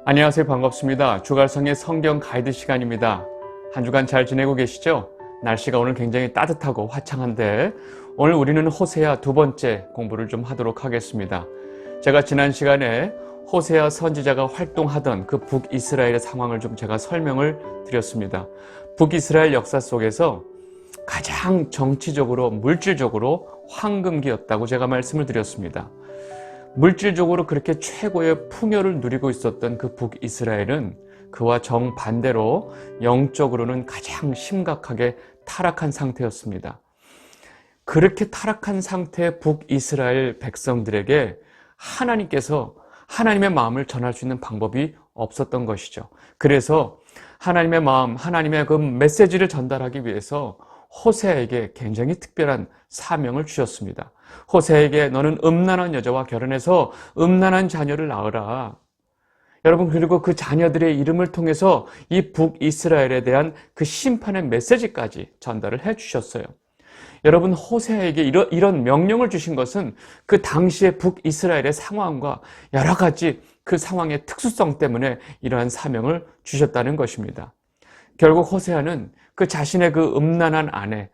안녕하세요. 반갑습니다. 주갈성의 성경 가이드 시간입니다. 한 주간 잘 지내고 계시죠? 날씨가 오늘 굉장히 따뜻하고 화창한데 오늘 우리는 호세아 두 번째 공부를 좀 하도록 하겠습니다. 제가 지난 시간에 호세아 선지자가 활동하던 그 북이스라엘의 상황을 좀 제가 설명을 드렸습니다. 북이스라엘 역사 속에서 가장 정치적으로 물질적으로 황금기였다고 제가 말씀을 드렸습니다. 물질적으로 그렇게 최고의 풍요를 누리고 있었던 그 북이스라엘은 그와 정반대로 영적으로는 가장 심각하게 타락한 상태였습니다. 그렇게 타락한 상태의 북이스라엘 백성들에게 하나님께서 하나님의 마음을 전할 수 있는 방법이 없었던 것이죠. 그래서 하나님의 마음, 하나님의 그 메시지를 전달하기 위해서 호세아에게 굉장히 특별한 사명을 주셨습니다. 호세아에게 너는 음란한 여자와 결혼해서 음란한 자녀를 낳으라. 여러분, 그리고 그 자녀들의 이름을 통해서 이 북이스라엘에 대한 그 심판의 메시지까지 전달을 해 주셨어요. 여러분, 호세아에게 이런 명령을 주신 것은 그 당시의 북이스라엘의 상황과 여러 가지 그 상황의 특수성 때문에 이러한 사명을 주셨다는 것입니다. 결국 호세아는 그 자신의 그 음란한 아내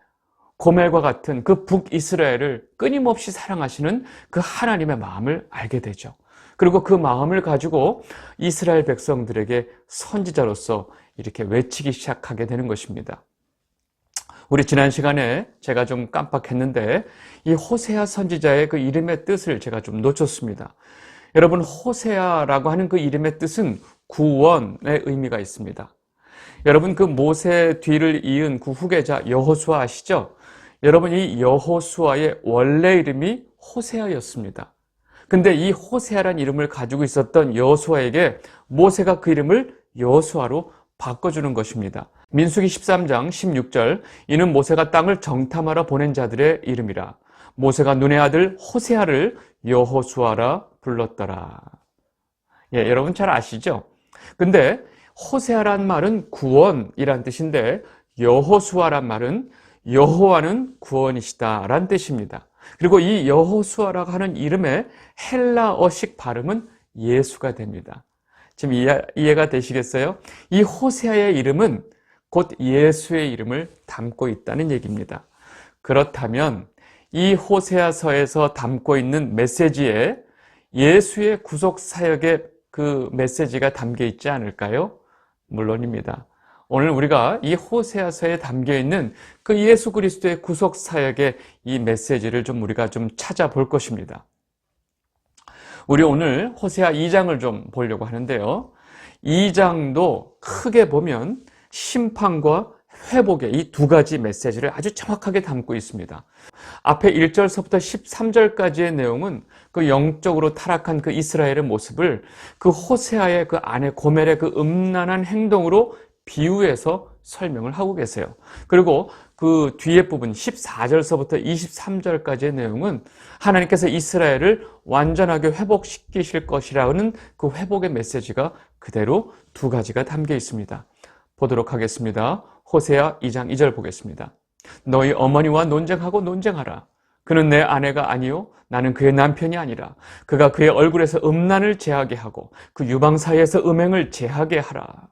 고멜과 같은 그 북이스라엘을 끊임없이 사랑하시는 그 하나님의 마음을 알게 되죠. 그리고 그 마음을 가지고 이스라엘 백성들에게 선지자로서 이렇게 외치기 시작하게 되는 것입니다. 우리 지난 시간에 제가 좀 깜빡했는데 이 호세아 선지자의 그 이름의 뜻을 제가 좀 놓쳤습니다. 여러분, 호세아라고 하는 그 이름의 뜻은 구원의 의미가 있습니다. 여러분, 그 모세 뒤를 이은 그 후계자 여호수아 아시죠? 여러분, 이 여호수아의 원래 이름이 호세아였습니다. 근데 이 호세아란 이름을 가지고 있었던 여호수아에게 모세가 그 이름을 여호수아로 바꿔주는 것입니다. 민수기 13장 16절, 이는 모세가 땅을 정탐하러 보낸 자들의 이름이라. 모세가 눈의 아들 호세아를 여호수아라 불렀더라. 예, 여러분 잘 아시죠? 근데 호세아란 말은 구원이란 뜻인데 여호수아란 말은 여호와는 구원이시다라는 뜻입니다. 그리고 이 여호수아라고 하는 이름의 헬라어식 발음은 예수가 됩니다. 지금 이해가 되시겠어요? 이 호세아의 이름은 곧 예수의 이름을 담고 있다는 얘기입니다. 그렇다면 이 호세아서에서 담고 있는 메시지에 예수의 구속 사역의 그 메시지가 담겨 있지 않을까요? 물론입니다. 오늘 우리가 이 호세아서에 담겨 있는 그 예수 그리스도의 구속 사역의 이 메시지를 우리가 좀 찾아볼 것입니다. 우리 오늘 호세아 2장을 좀 보려고 하는데요. 2장도 크게 보면 심판과 회복의 이 두 가지 메시지를 아주 정확하게 담고 있습니다. 앞에 1절서부터 13절까지의 내용은 그 영적으로 타락한 그 이스라엘의 모습을 그 호세아의 그 아내 고멜의 그 음란한 행동으로 비유해서 설명을 하고 계세요. 그리고 그 뒤에 부분 14절서부터 23절까지의 내용은 하나님께서 이스라엘을 완전하게 회복시키실 것이라는 그 회복의 메시지가 그대로 두 가지가 담겨 있습니다. 보도록 하겠습니다. 호세아 2장 2절 보겠습니다. 너희 어머니와 논쟁하고 논쟁하라. 그는 내 아내가 아니요 나는 그의 남편이 아니라 그가 그의 얼굴에서 음란을 제하게 하고 그 유방 사이에서 음행을 제하게 하라.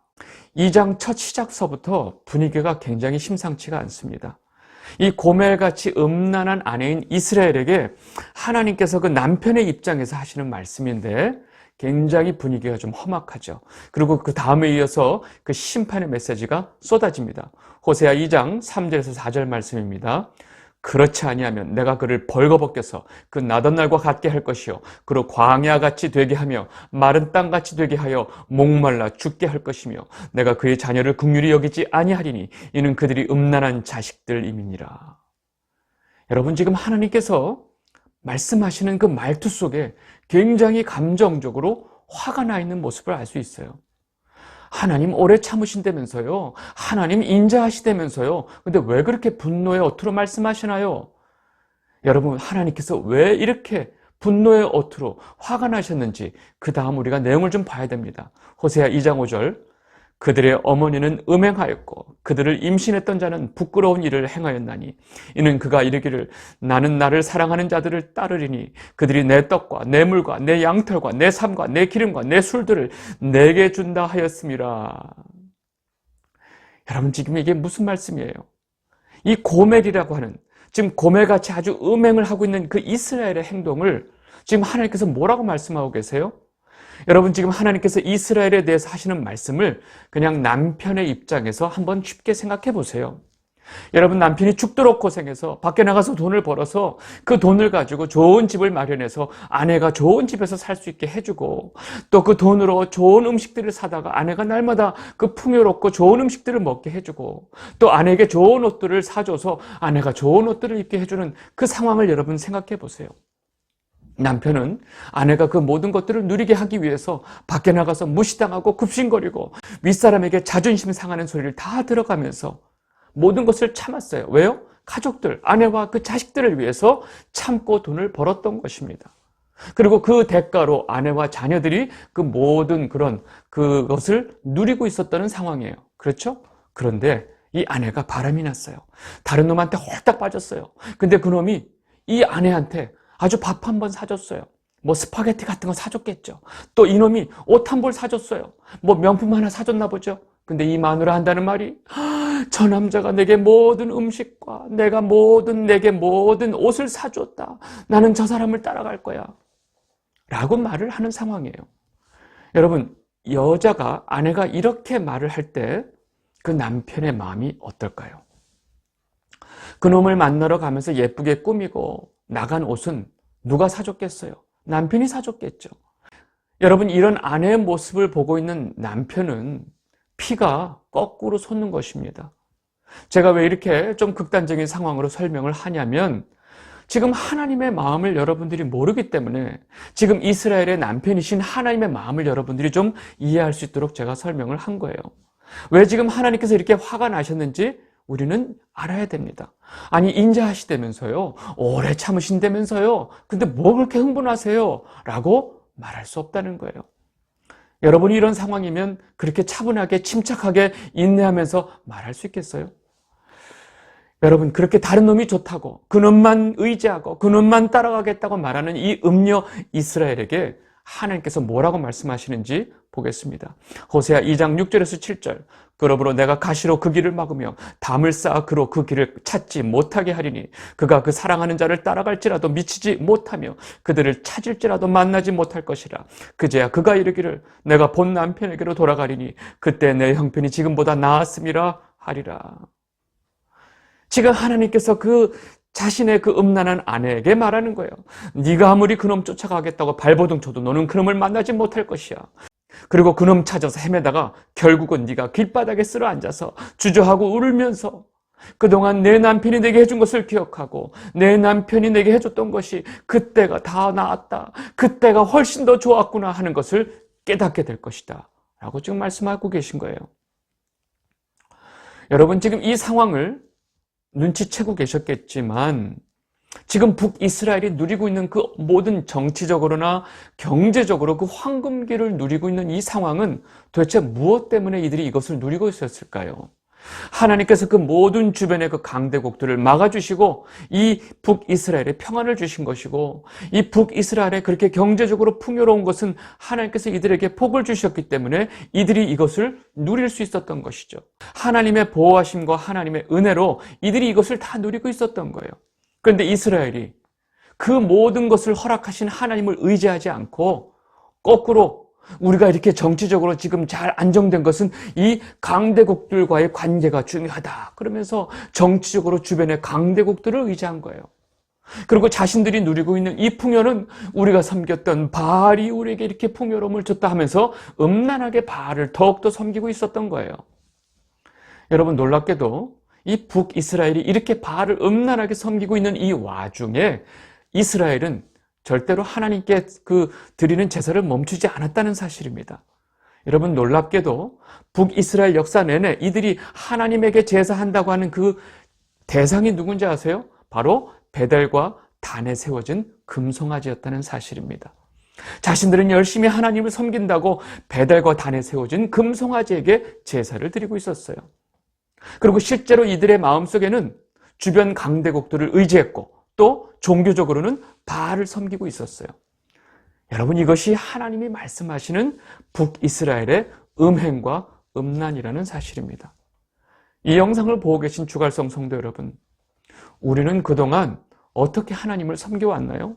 2장 첫 시작서부터 분위기가 굉장히 심상치가 않습니다. 이 고멜같이 음란한 아내인 이스라엘에게 하나님께서 그 남편의 입장에서 하시는 말씀인데 굉장히 분위기가 좀 험악하죠. 그리고 그 다음에 이어서 그 심판의 메시지가 쏟아집니다. 호세아 2장 3절에서 4절 말씀입니다. 그렇지 아니하면 내가 그를 벌거벗겨서 그 나던 날과 같게 할 것이요 그로 광야같이 되게 하며 마른 땅같이 되게 하여 목말라 죽게 할 것이며 내가 그의 자녀를 긍휼히 여기지 아니하리니 이는 그들이 음란한 자식들임이니라. 여러분, 지금 하나님께서 말씀하시는 그 말투 속에 굉장히 감정적으로 화가 나 있는 모습을 알 수 있어요. 하나님 오래 참으신다면서요. 하나님 인자하시다면서요. 근데 왜 그렇게 분노의 어투로 말씀하시나요? 여러분, 하나님께서 왜 이렇게 분노의 어투로 화가 나셨는지 그 다음 우리가 내용을 좀 봐야 됩니다. 호세아 2장 5절, 그들의 어머니는 음행하였고 그들을 임신했던 자는 부끄러운 일을 행하였나니 이는 그가 이르기를 나는 나를 사랑하는 자들을 따르리니 그들이 내 떡과 내 물과 내 양털과 내 삶과 내 기름과 내 술들을 내게 준다 하였음이라. 여러분, 지금 이게 무슨 말씀이에요? 이 고멜이라고 하는, 지금 고멜같이 아주 음행을 하고 있는 그 이스라엘의 행동을 지금 하나님께서 뭐라고 말씀하고 계세요? 여러분, 지금 하나님께서 이스라엘에 대해서 하시는 말씀을 그냥 남편의 입장에서 한번 쉽게 생각해 보세요. 여러분, 남편이 죽도록 고생해서 밖에 나가서 돈을 벌어서 그 돈을 가지고 좋은 집을 마련해서 아내가 좋은 집에서 살 수 있게 해주고, 또 그 돈으로 좋은 음식들을 사다가 아내가 날마다 그 풍요롭고 좋은 음식들을 먹게 해주고, 또 아내에게 좋은 옷들을 사줘서 아내가 좋은 옷들을 입게 해주는 그 상황을 여러분 생각해 보세요. 남편은 아내가 그 모든 것들을 누리게 하기 위해서 밖에 나가서 무시당하고 굽신거리고 윗사람에게 자존심 상하는 소리를 다 들어가면서 모든 것을 참았어요. 왜요? 가족들, 아내와 그 자식들을 위해서 참고 돈을 벌었던 것입니다. 그리고 그 대가로 아내와 자녀들이 그 모든 그것을 누리고 있었다는 상황이에요. 그렇죠? 그런데 이 아내가 바람이 났어요. 다른 놈한테 홀딱 빠졌어요. 근데 그 놈이 이 아내한테 아주 밥 한 번 사줬어요. 뭐 스파게티 같은 거 사줬겠죠. 또 이놈이 옷 한 벌 사줬어요. 뭐 명품 하나 사줬나 보죠. 근데 이 마누라 한다는 말이 저 남자가 내게 모든 음식과 내게 모든 옷을 사줬다. 나는 저 사람을 따라갈 거야. 라고 말을 하는 상황이에요. 여러분, 아내가 이렇게 말을 할 때 그 남편의 마음이 어떨까요? 그 놈을 만나러 가면서 예쁘게 꾸미고 나간 옷은 누가 사줬겠어요? 남편이 사줬겠죠. 여러분, 이런 아내의 모습을 보고 있는 남편은 피가 거꾸로 솟는 것입니다. 제가 왜 이렇게 좀 극단적인 상황으로 설명을 하냐면, 지금 하나님의 마음을 여러분들이 모르기 때문에 지금 이스라엘의 남편이신 하나님의 마음을 여러분들이 좀 이해할 수 있도록 제가 설명을 한 거예요. 왜 지금 하나님께서 이렇게 화가 나셨는지 우리는 알아야 됩니다. 아니, 인자하시다면서요, 오래 참으신다면서요, 근데 뭐 그렇게 흥분하세요? 라고 말할 수 없다는 거예요. 여러분이 이런 상황이면 그렇게 차분하게 침착하게 인내하면서 말할 수 있겠어요? 여러분, 그렇게 다른 놈이 좋다고 그 놈만 의지하고 그 놈만 따라가겠다고 말하는 이 음녀 이스라엘에게 하나님께서 뭐라고 말씀하시는지 보겠습니다. 호세아 2장 6절에서 7절. 그러므로 내가 가시로 그 길을 막으며 담을 쌓아 그로 그 길을 찾지 못하게 하리니 그가 그 사랑하는 자를 따라갈지라도 미치지 못하며 그들을 찾을지라도 만나지 못할 것이라. 그제야 그가 이르기를 내가 본 남편에게로 돌아가리니 그때 내 형편이 지금보다 나았음이라 하리라. 지금 하나님께서 자신의 그 음란한 아내에게 말하는 거예요. 네가 아무리 그놈 쫓아가겠다고 발버둥 쳐도 너는 그놈을 만나지 못할 것이야. 그리고 그놈 찾아서 헤매다가 결국은 네가 길바닥에 쓸어 앉아서 주저하고 울면서 그동안 내 남편이 내게 해준 것을 기억하고 내 남편이 내게 해줬던 것이 그때가 다 나았다. 그때가 훨씬 더 좋았구나 하는 것을 깨닫게 될 것이다. 라고 지금 말씀하고 계신 거예요. 여러분, 지금 이 상황을 눈치채고 계셨겠지만 지금 북이스라엘이 누리고 있는 그 모든 정치적으로나 경제적으로 그 황금기를 누리고 있는 이 상황은 도대체 무엇 때문에 이들이 이것을 누리고 있었을까요? 하나님께서 그 모든 주변의 그 강대국들을 막아주시고 이 북이스라엘에 평안을 주신 것이고 이 북이스라엘에 그렇게 경제적으로 풍요로운 것은 하나님께서 이들에게 복을 주셨기 때문에 이들이 이것을 누릴 수 있었던 것이죠. 하나님의 보호하심과 하나님의 은혜로 이들이 이것을 다 누리고 있었던 거예요. 그런데 이스라엘이 그 모든 것을 허락하신 하나님을 의지하지 않고 거꾸로 우리가 이렇게 정치적으로 지금 잘 안정된 것은 이 강대국들과의 관계가 중요하다. 그러면서 정치적으로 주변의 강대국들을 의지한 거예요. 그리고 자신들이 누리고 있는 이 풍요는 우리가 섬겼던 바알이 우리에게 이렇게 풍요로움을 줬다 하면서 음란하게 바알을 더욱더 섬기고 있었던 거예요. 여러분, 놀랍게도 이 북이스라엘이 이렇게 바알을 음란하게 섬기고 있는 이 와중에 이스라엘은 절대로 하나님께 드리는 제사를 멈추지 않았다는 사실입니다. 여러분, 놀랍게도 북이스라엘 역사 내내 이들이 하나님에게 제사한다고 하는 그 대상이 누군지 아세요? 바로 베델과 단에 세워진 금송아지였다는 사실입니다. 자신들은 열심히 하나님을 섬긴다고 베델과 단에 세워진 금송아지에게 제사를 드리고 있었어요. 그리고 실제로 이들의 마음속에는 주변 강대국들을 의지했고 또 종교적으로는 바알을 섬기고 있었어요. 여러분, 이것이 하나님이 말씀하시는 북이스라엘의 음행과 음란이라는 사실입니다. 이 영상을 보고 계신 주갈성 성도 여러분, 우리는 그동안 어떻게 하나님을 섬겨왔나요?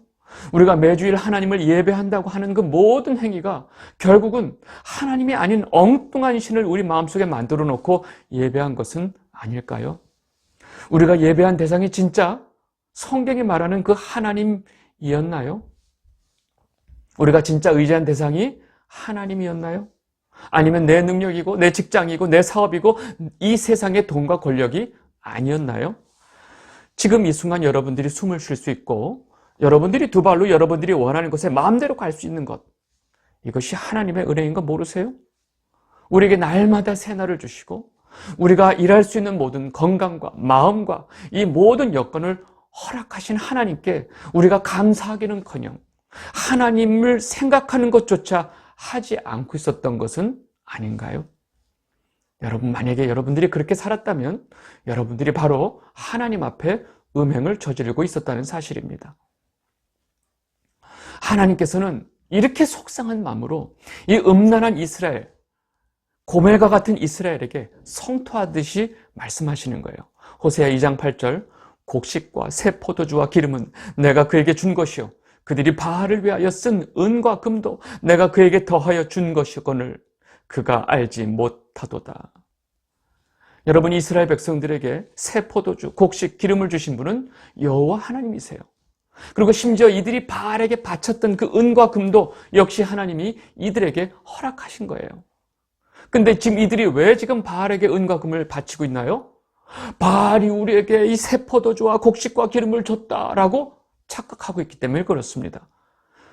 우리가 매주일 하나님을 예배한다고 하는 그 모든 행위가 결국은 하나님이 아닌 엉뚱한 신을 우리 마음속에 만들어 놓고 예배한 것은 아닐까요? 우리가 예배한 대상이 진짜 성경이 말하는 그 하나님이었나요? 우리가 진짜 의지한 대상이 하나님이었나요? 아니면 내 능력이고 내 직장이고 내 사업이고 이 세상의 돈과 권력이 아니었나요? 지금 이 순간 여러분들이 숨을 쉴 수 있고 여러분들이 두 발로 여러분들이 원하는 곳에 마음대로 갈 수 있는 것, 이것이 하나님의 은혜인 거 모르세요? 우리에게 날마다 새날을 주시고 우리가 일할 수 있는 모든 건강과 마음과 이 모든 여건을 허락하신 하나님께 우리가 감사하기는커녕 하나님을 생각하는 것조차 하지 않고 있었던 것은 아닌가요? 여러분, 만약에 여러분들이 그렇게 살았다면 여러분들이 바로 하나님 앞에 음행을 저지르고 있었다는 사실입니다. 하나님께서는 이렇게 속상한 마음으로 이 음란한 이스라엘, 고멜과 같은 이스라엘에게 성토하듯이 말씀하시는 거예요. 호세아 2장 8절, 곡식과 새 포도주와 기름은 내가 그에게 준 것이요 그들이 바알을 위하여 쓴 은과 금도 내가 그에게 더하여 준 것이거늘 그가 알지 못하도다. 여러분, 이스라엘 백성들에게 새 포도주, 곡식, 기름을 주신 분은 여호와 하나님이세요. 그리고 심지어 이들이 바알에게 바쳤던 그 은과 금도 역시 하나님이 이들에게 허락하신 거예요. 근데 지금 이들이 왜 지금 바알에게 은과 금을 바치고 있나요? 바알이 우리에게 이 새 포도주와 곡식과 기름을 줬다라고 착각하고 있기 때문에 그렇습니다.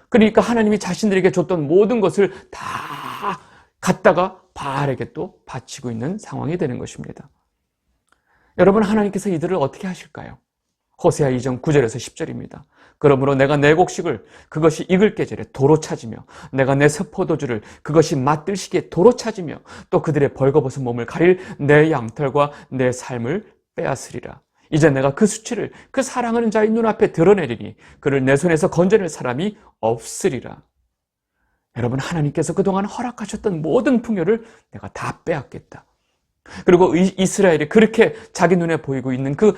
그러니까 하나님이 자신들에게 줬던 모든 것을 다 갖다가 바알에게 또 바치고 있는 상황이 되는 것입니다. 여러분, 하나님께서 이들을 어떻게 하실까요? 호세아 2장 9절에서 10절입니다. 그러므로 내가 내 곡식을 그것이 익을 계절에 도로 찾으며 내가 내 새 포도주를 그것이 맛들 시기에 도로 찾으며 또 그들의 벌거벗은 몸을 가릴 내 양털과 내 삶을 빼앗으리라. 이제 내가 그 수치를 그 사랑하는 자의 눈앞에 드러내리니 그를 내 손에서 건져낼 사람이 없으리라. 여러분, 하나님께서 그동안 허락하셨던 모든 풍요를 내가 다 빼앗겠다. 그리고 이스라엘이 그렇게 자기 눈에 보이고 있는 그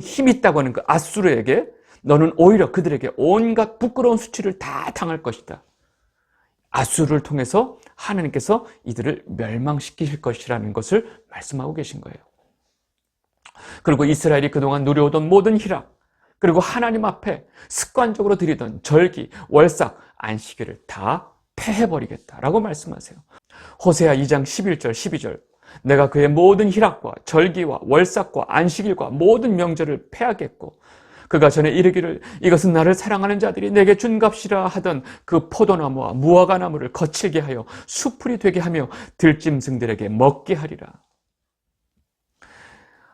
힘 있다고 하는 그 아수르에게 너는 오히려 그들에게 온갖 부끄러운 수치를 다 당할 것이다. 아수르를 통해서 하나님께서 이들을 멸망시키실 것이라는 것을 말씀하고 계신 거예요. 그리고 이스라엘이 그동안 누려오던 모든 희락, 그리고 하나님 앞에 습관적으로 드리던 절기, 월삭, 안식일을 다 패해버리겠다라고 말씀하세요. 호세아 2장 11절, 12절 내가 그의 모든 희락과 절기와 월삭과 안식일과 모든 명절을 패하겠고 그가 전에 이르기를 이것은 나를 사랑하는 자들이 내게 준 값이라 하던 그 포도나무와 무화과나무를 거칠게 하여 수풀이 되게 하며 들짐승들에게 먹게 하리라.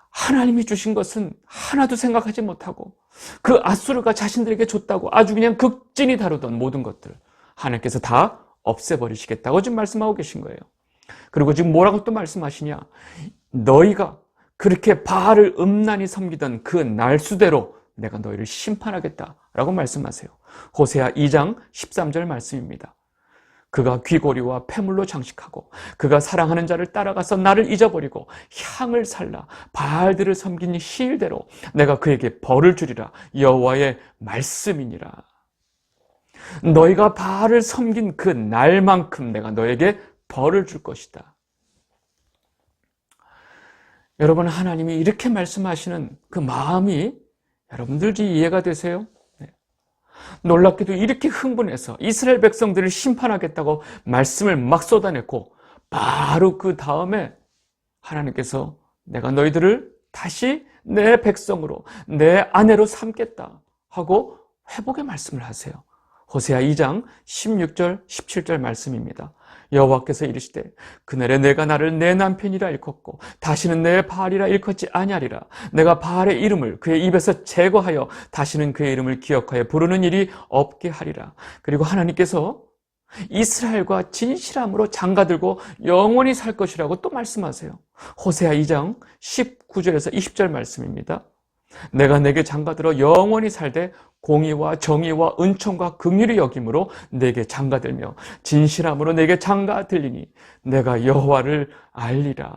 하나님이 주신 것은 하나도 생각하지 못하고 그 아수르가 자신들에게 줬다고 아주 그냥 극진히 다루던 모든 것들 하나님께서 다 없애버리시겠다고 지금 말씀하고 계신 거예요. 그리고 지금 뭐라고 또 말씀하시냐? 너희가 그렇게 바알을 음란히 섬기던 그 날수대로 내가 너희를 심판하겠다라고 말씀하세요. 호세아 2장 13절 말씀입니다. 그가 귀고리와 폐물로 장식하고 그가 사랑하는 자를 따라가서 나를 잊어버리고 향을 살라 바알들을 섬긴 희일대로 내가 그에게 벌을 주리라. 여호와의 말씀이니라. 너희가 바알을 섬긴 그 날만큼 내가 너에게 벌을 줄 것이다. 여러분, 하나님이 이렇게 말씀하시는 그 마음이 여러분들 이해가 되세요? 네. 놀랍게도 이렇게 흥분해서 이스라엘 백성들을 심판하겠다고 말씀을 막 쏟아냈고 바로 그 다음에 하나님께서 내가 너희들을 다시 내 백성으로 내 아내로 삼겠다 하고 회복의 말씀을 하세요. 호세아 2장 16절 17절 말씀입니다. 여호와께서 이르시되 그날에 내가 나를 내 남편이라 일컫고 다시는 내 바알이라 일컫지 아니하리라. 내가 바알의 이름을 그의 입에서 제거하여 다시는 그의 이름을 기억하여 부르는 일이 없게 하리라. 그리고 하나님께서 이스라엘과 진실함으로 장가들고 영원히 살 것이라고 또 말씀하세요. 호세아 2장 19절에서 20절 말씀입니다. 내가 내게 장가들어 영원히 살되 공의와 정의와 은총과 긍휼이 여김으로 내게 장가들며 진실함으로 내게 장가들리니 내가 여호와를 알리라.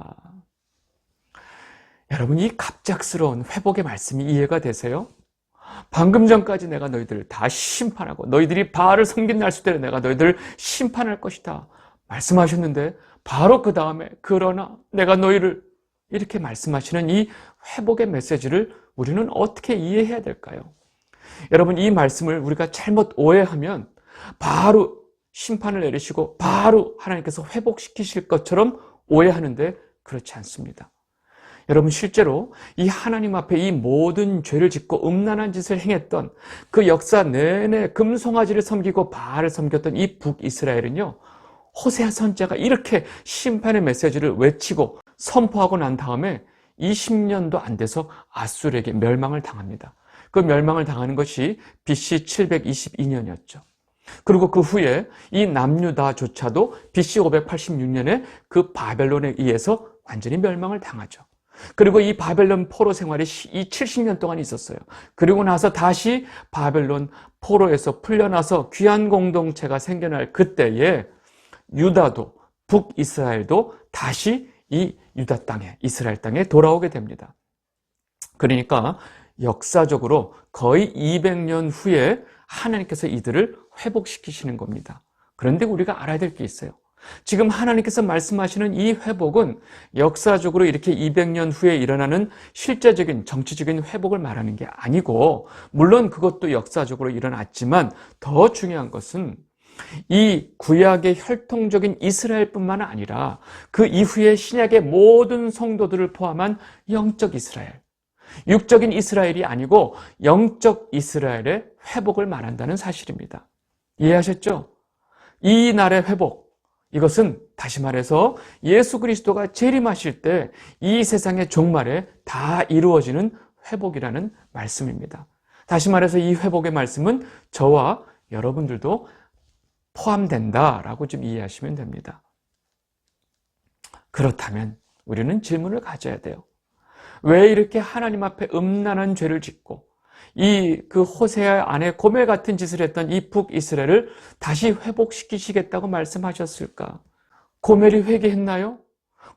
여러분, 이 갑작스러운 회복의 말씀이 이해가 되세요? 방금 전까지 내가 너희들을 다 심판하고 너희들이 바알을 섬긴 날수대로 내가 너희들을 심판할 것이다 말씀하셨는데, 바로 그 다음에 그러나 내가 너희를, 이렇게 말씀하시는 이 회복의 메시지를 우리는 어떻게 이해해야 될까요? 여러분, 이 말씀을 우리가 잘못 오해하면 바로 심판을 내리시고 바로 하나님께서 회복시키실 것처럼 오해하는데, 그렇지 않습니다. 여러분, 실제로 이 하나님 앞에 이 모든 죄를 짓고 음란한 짓을 행했던 그 역사 내내 금송아지를 섬기고 바알을 섬겼던 이 북이스라엘은요, 호세아 선지자가 이렇게 심판의 메시지를 외치고 선포하고 난 다음에 20년도 안 돼서 아수르에게 멸망을 당합니다. 그 멸망을 당하는 것이 BC 722년이었죠. 그리고 그 후에 이 남유다조차도 BC 586년에 그 바벨론에 의해서 완전히 멸망을 당하죠. 그리고 이 바벨론 포로 생활이 이 70년 동안 있었어요. 그리고 나서 다시 바벨론 포로에서 풀려나서 귀한 공동체가 생겨날 그때에 유다도, 북이스라엘도 다시 이 유다 땅에, 이스라엘 땅에 돌아오게 됩니다. 그러니까 역사적으로 거의 200년 후에 하나님께서 이들을 회복시키시는 겁니다. 그런데 우리가 알아야 될 게 있어요. 지금 하나님께서 말씀하시는 이 회복은 역사적으로 이렇게 200년 후에 일어나는 실제적인 정치적인 회복을 말하는 게 아니고, 물론 그것도 역사적으로 일어났지만 더 중요한 것은 이 구약의 혈통적인 이스라엘뿐만 아니라 그 이후에 신약의 모든 성도들을 포함한 영적 이스라엘, 육적인 이스라엘이 아니고 영적 이스라엘의 회복을 말한다는 사실입니다. 이해하셨죠? 이 날의 회복, 이것은 다시 말해서 예수 그리스도가 재림하실 때 이 세상의 종말에 다 이루어지는 회복이라는 말씀입니다. 다시 말해서 이 회복의 말씀은 저와 여러분들도 포함된다라고 좀 이해하시면 됩니다. 그렇다면 우리는 질문을 가져야 돼요. 왜 이렇게 하나님 앞에 음란한 죄를 짓고 그 호세아 안에 고멜 같은 짓을 했던 이 북이스라엘을 다시 회복시키시겠다고 말씀하셨을까? 고멜이 회개했나요?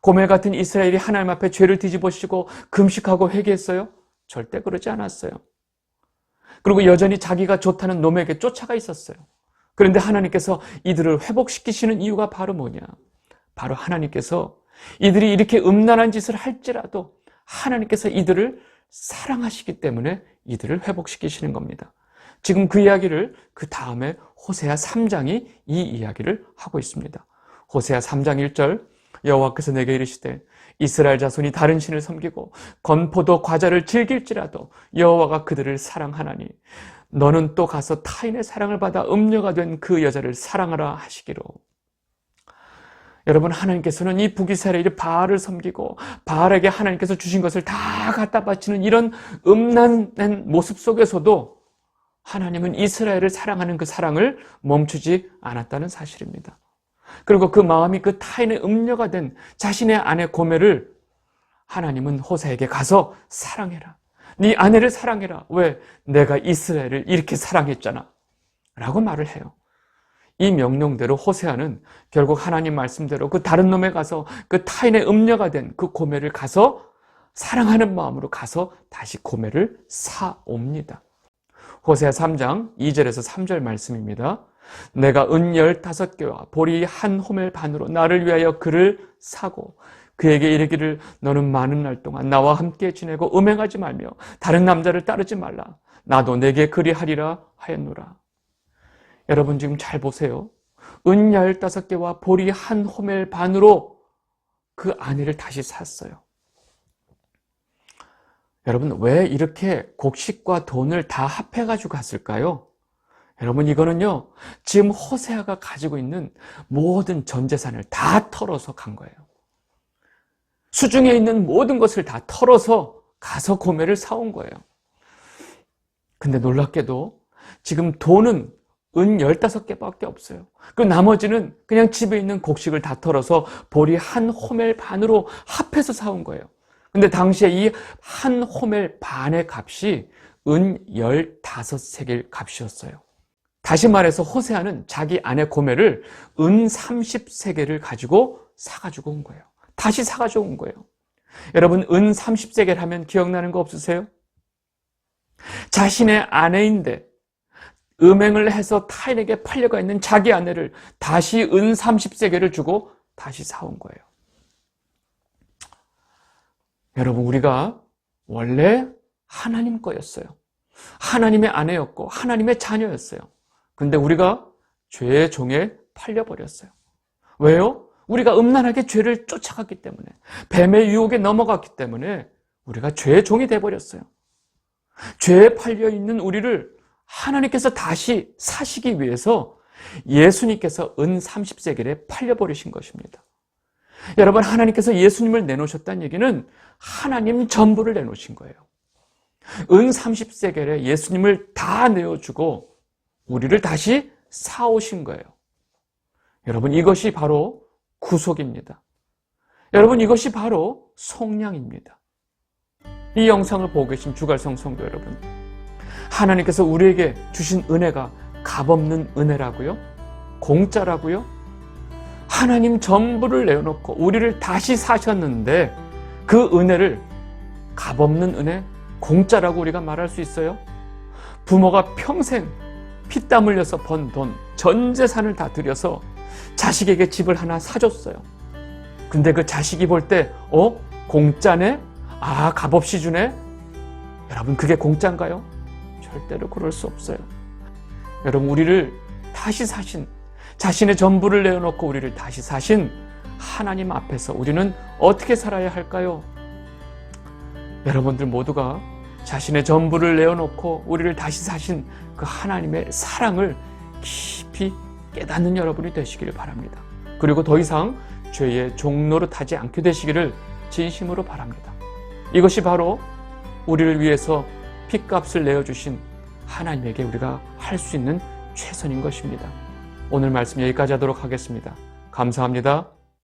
고멜 같은 이스라엘이 하나님 앞에 죄를 뒤집어쓰고 금식하고 회개했어요? 절대 그러지 않았어요. 그리고 여전히 자기가 좋다는 놈에게 쫓아가 있었어요. 그런데 하나님께서 이들을 회복시키시는 이유가 바로 뭐냐? 바로 하나님께서 이들이 이렇게 음란한 짓을 할지라도 하나님께서 이들을 사랑하시기 때문에 이들을 회복시키시는 겁니다. 지금 그 이야기를 그 다음에 호세아 3장이 이 이야기를 하고 있습니다. 호세아 3장 1절, 여호와께서 내게 이르시되 이스라엘 자손이 다른 신을 섬기고 건포도 과자를 즐길지라도 여호와가 그들을 사랑하나니 너는 또 가서 타인의 사랑을 받아 음녀가 된 그 여자를 사랑하라 하시기로. 여러분, 하나님께서는 이 북이스라엘이 바알을 섬기고 바알에게 하나님께서 주신 것을 다 갖다 바치는 이런 음란한 모습 속에서도 하나님은 이스라엘을 사랑하는 그 사랑을 멈추지 않았다는 사실입니다. 그리고 그 마음이 그 타인의 음녀가 된 자신의 아내 고멜을 하나님은 호세에게 가서 사랑해라. 네 아내를 사랑해라. 왜? 내가 이스라엘을 이렇게 사랑했잖아. 라고 말을 해요. 이 명령대로 호세아는 결국 하나님 말씀대로 그 다른 놈에 가서 그 타인의 음녀가 된 그 고멜을 가서 사랑하는 마음으로 가서 다시 고멜을 사옵니다. 호세아 3장 2절에서 3절 말씀입니다. 내가 은 15개와 보리 한 호멜 반으로 나를 위하여 그를 사고 그에게 이르기를 너는 많은 날 동안 나와 함께 지내고 음행하지 말며 다른 남자를 따르지 말라. 나도 내게 그리하리라 하였노라. 여러분, 지금 잘 보세요. 은 15개와 보리 한 호멜 반으로 그 아내를 다시 샀어요. 여러분, 왜 이렇게 곡식과 돈을 다 합해가지고 갔을까요? 여러분, 이거는요, 지금 호세아가 가지고 있는 모든 전 재산을 다 털어서 간 거예요. 수중에 있는 모든 것을 다 털어서 가서 고멜을 사온 거예요. 근데 놀랍게도 지금 돈은 은 15개밖에 없어요. 그 나머지는 그냥 집에 있는 곡식을 다 털어서 보리 한 호멜 반으로 합해서 사온 거예요. 근데 당시에 이 한 호멜 반의 값이 은 15세겔 값이었어요. 다시 말해서 호세아는 자기 아내 고멜을 은 30세겔을 가지고 사가지고 온 거예요. 다시 사가지고 온 거예요. 여러분, 은 30세겔 하면 기억나는 거 없으세요? 자신의 아내인데 음행을 해서 타인에게 팔려가 있는 자기 아내를 다시 은 30세겔을 주고 다시 사온 거예요. 여러분, 우리가 원래 하나님 거였어요. 하나님의 아내였고 하나님의 자녀였어요. 근데 우리가 죄의 종에 팔려버렸어요. 왜요? 우리가 음란하게 죄를 쫓아갔기 때문에, 뱀의 유혹에 넘어갔기 때문에 우리가 죄의 종이 돼버렸어요. 죄에 팔려있는 우리를 하나님께서 다시 사시기 위해서 예수님께서 은 30세겔에 팔려버리신 것입니다. 여러분, 하나님께서 예수님을 내놓으셨다는 얘기는 하나님 전부를 내놓으신 거예요. 은 30세겔에 예수님을 다 내어주고 우리를 다시 사오신 거예요. 여러분, 이것이 바로 구속입니다. 여러분, 이것이 바로 속량입니다. 이 영상을 보고 계신 주갈성 성도 여러분, 하나님께서 우리에게 주신 은혜가 값없는 은혜라고요? 공짜라고요? 하나님 전부를 내어놓고 우리를 다시 사셨는데 그 은혜를 값없는 은혜, 공짜라고 우리가 말할 수 있어요? 부모가 평생 피땀 흘려서 번 돈, 전 재산을 다 들여서 자식에게 집을 하나 사줬어요. 근데 그 자식이 볼 때 공짜네? 아, 값없이 주네? 여러분, 그게 공짜인가요? 절대로 그럴 수 없어요. 여러분, 우리를 다시 사신, 자신의 전부를 내어놓고 우리를 다시 사신 하나님 앞에서 우리는 어떻게 살아야 할까요? 여러분들 모두가 자신의 전부를 내어놓고 우리를 다시 사신 그 하나님의 사랑을 깊이 깨닫는 여러분이 되시기를 바랍니다. 그리고 더 이상 죄의 종노릇하지 않게 되시기를 진심으로 바랍니다. 이것이 바로 우리를 위해서 핏값을 내어주신 하나님에게 우리가 할 수 있는 최선인 것입니다. 오늘 말씀 여기까지 하도록 하겠습니다. 감사합니다.